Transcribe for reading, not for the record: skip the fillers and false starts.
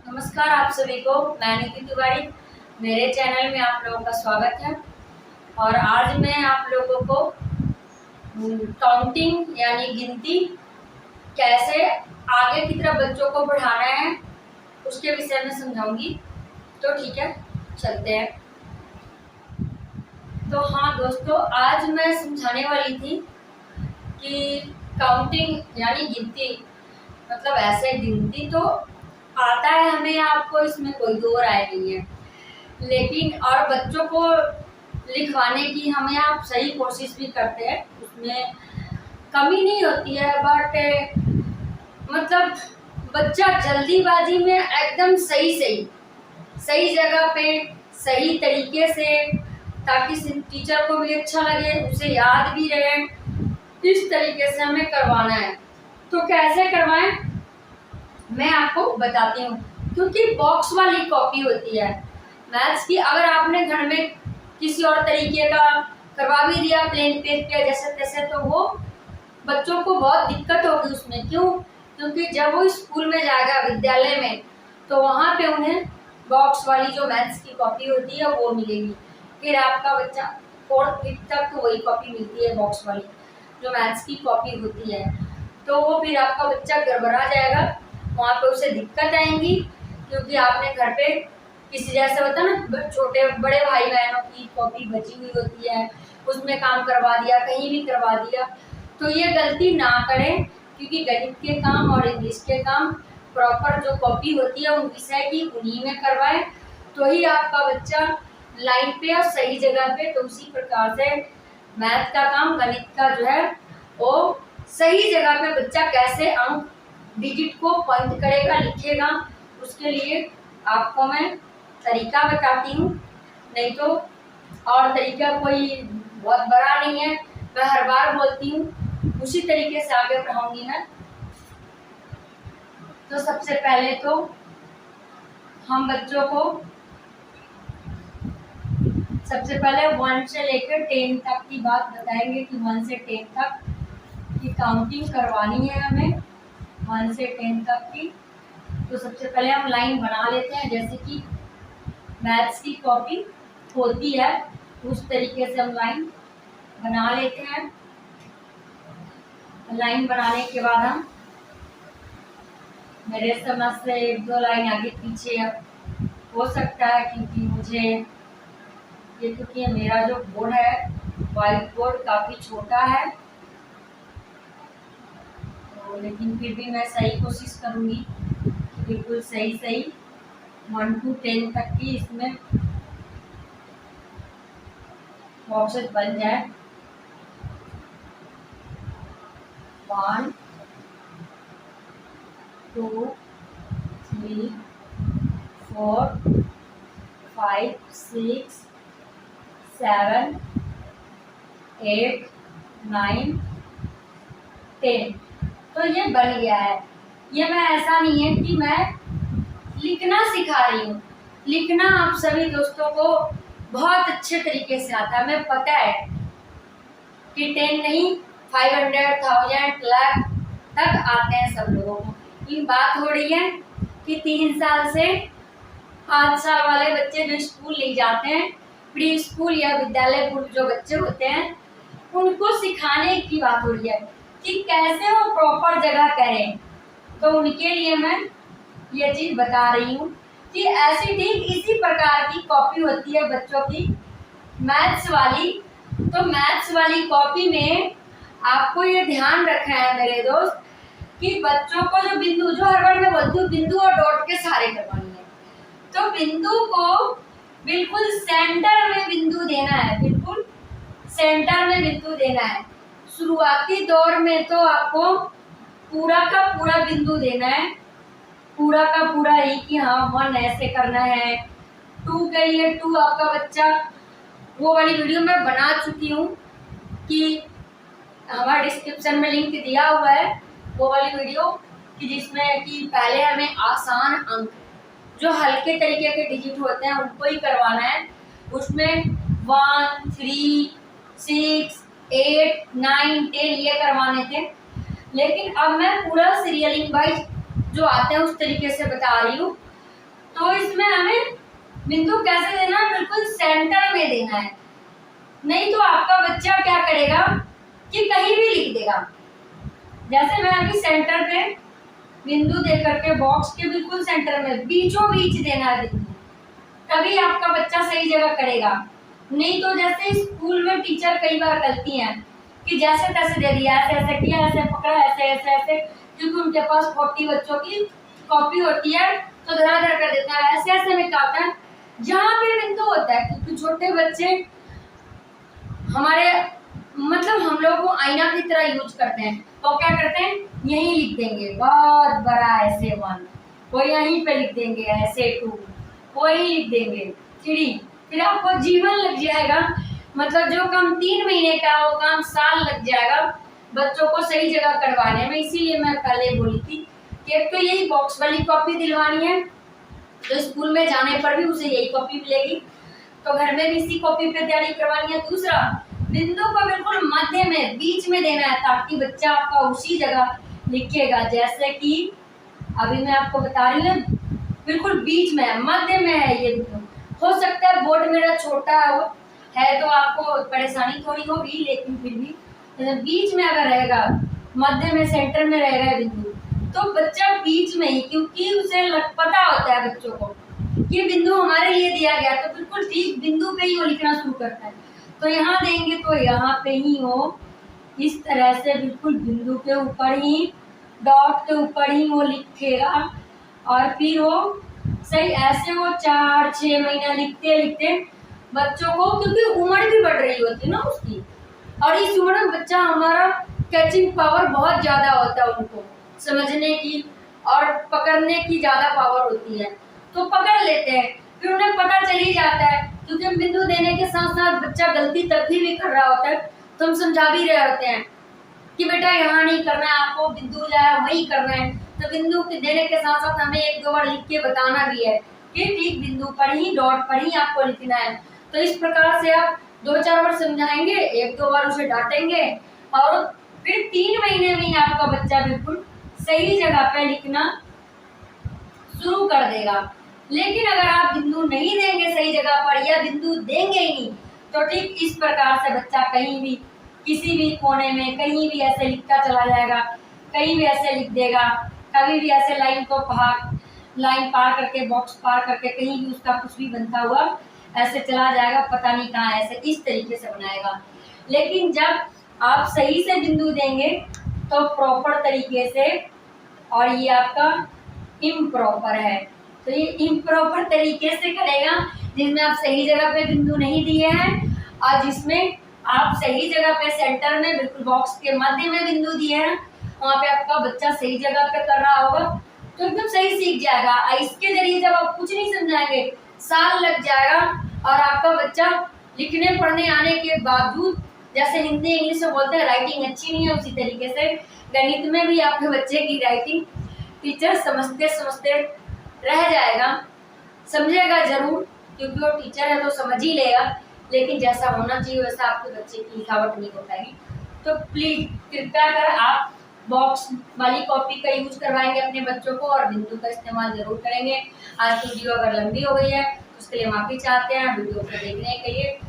नमस्कार आप सभी को। मैं नीति तिवारी, मेरे चैनल में आप लोगों का स्वागत है। और आज मैं आप लोगों को काउंटिंग यानी गिनती कैसे आगे की तरफ बच्चों को बढ़ाना है उसके विषय में समझाऊंगी। तो ठीक है, चलते हैं। तो हाँ दोस्तों, आज मैं समझाने वाली थी कि काउंटिंग यानी गिनती, मतलब ऐसे गिनती तो आता है हमें, आपको इसमें कोई दो राय नहीं है, लेकिन और बच्चों को लिखवाने की हमें आप सही कोशिश भी करते हैं, उसमें कमी नहीं होती है। बट मतलब बच्चा जल्दीबाजी में एकदम सही जगह पे सही तरीके से, ताकि टीचर को भी अच्छा लगे, उसे याद भी रहे, इस तरीके से हमें करवाना है। तो कैसे करवाएं मैं आपको बताती हूँ। क्योंकि बॉक्स वाली कॉपी होती है मैथ्स की, अगर आपने घर में किसी और तरीके का करवा भी दिया प्लेन पेज पे जैसे तैसे, तो वो बच्चों को बहुत दिक्कत होगी उसमें। क्यों? क्योंकि जब वो स्कूल में जाएगा, विद्यालय में, तो वहाँ पे उन्हें बॉक्स वाली जो मैथ्स की कॉपी होती है वो मिलेगी। फिर आपका बच्चा 4th 5th तक तो वही कॉपी मिलती है, बॉक्स वाली जो मैथ्स की कॉपी होती है। तो वो फिर आपका बच्चा गड़बड़ा जाएगा, वहाँ पे उसे दिक्कत आएंगी। क्योंकि आपने घर पे किसी जैसे होता है ना, छोटे बड़े भाई बहनों की कॉपी बची हुई होती है, उसमें काम करवा दिया, कहीं भी करवा दिया। तो ये गलती ना करें, क्योंकि गणित के काम और इंग्लिश के काम प्रॉपर जो कॉपी होती है उन विषय की उन्हीं में करवाएं, तो ही आपका बच्चा लाइन पे और सही जगह पे। तो उसी प्रकार से मैथ का काम, गणित का जो है वो सही जगह पे बच्चा कैसे अंक डिजिट को पॉइंट करेगा, लिखेगा, उसके लिए आपको मैं तरीका बताती हूँ। नहीं तो और तरीका कोई बहुत बड़ा नहीं है, मैं हर बार बोलती हूँ, उसी तरीके से आगे पढ़ाऊंगी मैं। तो सबसे पहले तो हम बच्चों को सबसे पहले 1 से लेकर 10 तक की बात बताएंगे कि 1 से 10 तक की काउंटिंग करवानी है हमें, 1 से 10 तक की। तो सबसे पहले हम लाइन बना लेते हैं, जैसे कि मैथ्स की कॉपी होती है उस तरीके से हम लाइन बना लेते हैं। लाइन बनाने के बाद हम मेरे समझ से 1-2 लाइन आगे पीछे हो सकता है, क्योंकि मुझे ये, क्योंकि मेरा जो बोर्ड है व्हाइट बोर्ड काफ़ी छोटा है, तो लेकिन फिर भी मैं सही कोशिश करूँगी, बिल्कुल सही 1 to 10 तक की इसमें बॉक्सेस बन जाए। 1 2 3 4 5 6 7 8 9 10। तो ये बन गया है। ये मैं ऐसा नहीं है कि मैं लिखना सिखा रही हूँ, लिखना आप सभी दोस्तों को बहुत अच्छे तरीके से आता है। मैं पता है कि 10 नहीं 500 1000 लाख तक आते हैं सब लोगों को। ये बात हो रही है कि 3 साल से 5 साल वाले बच्चे जो स्कूल नहीं जाते हैं, प्री स्कूल या विद्यालय पूर्व जो बच्चे होते हैं, उनको सिखाने की बात हो रही है कि कैसे वो प्रॉपर जगह करें। तो उनके लिए मैं ये चीज़ बता रही हूँ कि ऐसी ठीक इसी प्रकार की कॉपी होती है बच्चों की मैथ्स वाली। तो मैथ्स वाली कॉपी में आपको ये ध्यान रखना है मेरे दोस्त कि बच्चों को जो बिंदु, जो हर बार मैं बोलती हूँ, बिंदु और डॉट के सहारे करवानी है। तो बिंदु को बिल्कुल सेंटर में बिंदु देना है, बिल्कुल सेंटर में बिंदु देना है। शुरुआती दौर में तो आपको पूरा का पूरा बिंदु देना है, पूरा का पूरा ही कि हाँ 1 ऐसे करना है, 2 के लिए 2 आपका बच्चा, वो वाली वीडियो मैं बना चुकी हूँ कि हमारे डिस्क्रिप्शन में लिंक दिया हुआ है, वो वाली वीडियो, कि जिसमें कि पहले हमें आसान अंक, जो हल्के तरीके के डिजिट होते हैं उनको ही करवाना है। उसमें 1 3 6 8 9 10 ये करवाने थे, लेकिन अब मैं पूरा सीरियलिंग वाइज जो आते हैं उस तरीके से बता रही हूँ। तो इसमें हमें बिंदु कैसे देना है, बिल्कुल सेंटर में देना है। नहीं तो आपका बच्चा क्या करेगा कि कहीं भी लिख देगा। जैसे मैं अभी सेंटर पे बिंदु दे करके बॉक्स के बिल्कुल सेंटर में बीचों बीच देना है बिंदु, तभी आपका बच्चा सही जगह करेगा। नहीं तो जैसे स्कूल में टीचर कई बार करती हैं कि जैसे तैसे दे दिया, ऐसे ऐसे किया, ऐसे पकड़ा, ऐसे ऐसे ऐसे, क्योंकि उनके पास 40 बच्चों की कॉपी होती है तो धराधर कर देता है, ऐसे ऐसे में क्या होता है जहाँ पे बिंदु होता है, क्योंकि छोटे बच्चे हमारे मतलब हम लोग को आईना की तरह यूज करते हैं। तो क्या करते हैं, यहीं लिख देंगे बहुत बड़ा ऐसे 1, कोई यहीं पे लिख देंगे ऐसे 2, कोई लिख देंगे 3, फिर आपको जीवन लग जाएगा। मतलब जो काम 3 महीने का वो काम साल लग जाएगा बच्चों को सही जगह करवाने में। इसीलिए मैं पहले बोली थी कि एक तो यही बॉक्स वाली कॉपी दिलवानी है, तो स्कूल में जाने पर भी उसे यही कॉपी मिलेगी, तो घर में भी इसी कॉपी पे तैयारी करवानी है। दूसरा, बिंदु को बिल्कुल मध्य में बीच में देना है ताकि बच्चा आपका उसी जगह लिखेगा। जैसे कि अभी मैं आपको बता रही हूँ, बिल्कुल बीच में है, मध्य में है ये बिंदु। हो सकता है बोर्ड मेरा छोटा है तो आपको परेशानी थोड़ी होगी, लेकिन फिर भी बीच में अगर रहेगा, मध्य में सेंटर में रहेगा बिंदु, तो बच्चा बीच में ही, क्योंकि उसे पता होता है बच्चों को कि बिंदु हमारे लिए दिया गया, तो बिल्कुल ठीक बिंदु पे ही वो लिखना शुरू करता है। तो यहाँ देंगे तो यहाँ पे ही हो, इस तरह से बिल्कुल बिंदु के ऊपर ही, डॉट के ऊपर ही वो लिखेगा। और फिर वो सही ऐसे वो 4-6 महीना लिखते लिखते बच्चों को, क्योंकि उम्र भी बढ़ रही होती है ना उसकी, और इस उम्र में बच्चा हमारा कैचिंग पावर बहुत ज़्यादा होता है, उनको समझने की और पकड़ने की ज़्यादा पावर होती है, तो पकड़ लेते हैं। फिर उन्हें पता चल ही जाता है, क्योंकि हम बिंदु देने के साथ साथ बच्चा गलती तब भी कर रहा होता है तो हम समझा भी रहे होते हैं कि बेटा यहाँ नहीं करना है, आपको बिंदु जाए वही करना है। तो बिंदु देने के साथ साथ हमें 1-2 बार लिख के बताना भी है कि ठीक बिंदु पर ही, डॉट पर ही आपको लिखना है। तो इस प्रकार से आप 2-4 बार समझाएंगे, 1-2 बार उसे डांटेंगे, और फिर 3 महीने में ही आपका बच्चा बिल्कुल सही जगह पे लिखना शुरू कर देगा। लेकिन अगर आप बिंदु नहीं देंगे सही जगह पर, या बिंदु देंगे ही नहीं, तो ठीक इस प्रकार से बच्चा कहीं भी किसी भी कोने में कहीं भी ऐसे लिखता चला जाएगा, कहीं भी ऐसे लिख देगा, कभी भी ऐसे लाइन पार करके, बॉक्स पार करके कहीं भी उसका कुछ भी बनता हुआ ऐसे चला जाएगा, पता नहीं कहाँ ऐसे इस तरीके से बनाएगा। लेकिन जब आप सही से बिंदु देंगे तो प्रॉपर तरीके से, और ये आपका इम्प्रॉपर है तो ये इम्प्रॉपर तरीके से करेगा, जिसमें आप सही जगह पे बिंदु नहीं दिए हैं और जिसमें आप सही जगह पे सेंटर में बिल्कुल बॉक्स के मध्य में बिंदु दिए हैं, वहाँ पे आपका बच्चा सही जगह पे कर रहा होगा तो एकदम सही सीख जाएगा। इसके जरिए जब आप कुछ नहीं समझाएंगे, साल लग जाएगा और आपका बच्चा लिखने पढ़ने आने के बावजूद, जैसे हिंदी इंग्लिश में बोलते हैं राइटिंग अच्छी नहीं है, उसी तरीके से गणित में भी आपके बच्चे की राइटिंग टीचर समझते समझते रह जाएगा। समझेगा जरूर, क्योंकि वो टीचर है तो समझ ही लेगा, लेकिन जैसा होना चाहिए वैसा आपके बच्चे की लिखावट नहीं हो पाएगी। तो प्लीज कृपया कर आप बॉक्स वाली कॉपी का यूज करवाएंगे अपने बच्चों को, और बिंदु का इस्तेमाल जरूर करेंगे। आज की वीडियो अगर लंबी हो गई है तो उसके लिए माफी चाहते हैं वीडियो को देखने के लिए।